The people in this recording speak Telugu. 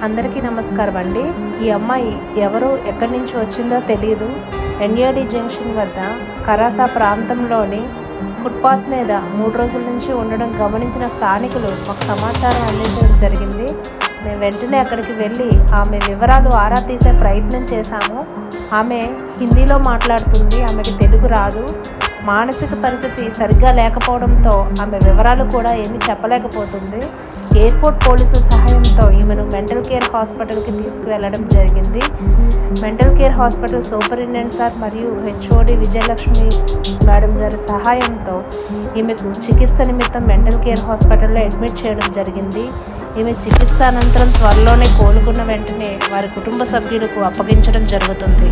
అందరికీ నమస్కారం అండి. ఈ అమ్మాయి ఎవరు ఎక్కడి నుంచి వచ్చిందో తెలియదు. ఎన్ఏడి జంక్షన్ వద్ద కరాసా ప్రాంతంలోని ఫుట్పాత్ మీద 3 రోజుల నుంచి ఉండడం గమనించిన స్థానికులు మాకు సమాచారం అందించడం జరిగింది. మేము వెంటనే అక్కడికి వెళ్ళి ఆమె వివరాలు ఆరా తీసే ప్రయత్నం చేశాము. ఆమె హిందీలో మాట్లాడుతుంది, ఆమెకి తెలుగు రాదు. మానసిక పరిస్థితి సరిగ్గా లేకపోవడంతో ఆమె వివరాలు కూడా ఏమీ చెప్పలేకపోతుంది. ఎయిర్పోర్ట్ పోలీసుల సహాయంతో ఈమెను మెంటల్ కేర్ హాస్పిటల్కి తీసుకువెళ్ళడం జరిగింది. Mental care hospital superintendent sir మరియు హెచ్ఓడి విజయలక్ష్మి మేడం గారి సహాయంతో ఈమెకు చికిత్స నిమిత్తం మెంటల్ కేర్ హాస్పిటల్లో అడ్మిట్ చేయడం జరిగింది. ఈమె చికిత్స అనంతరం త్వరలోనే కోలుకున్న వెంటనే వారి కుటుంబ సభ్యులకు అప్పగించడం జరుగుతుంది.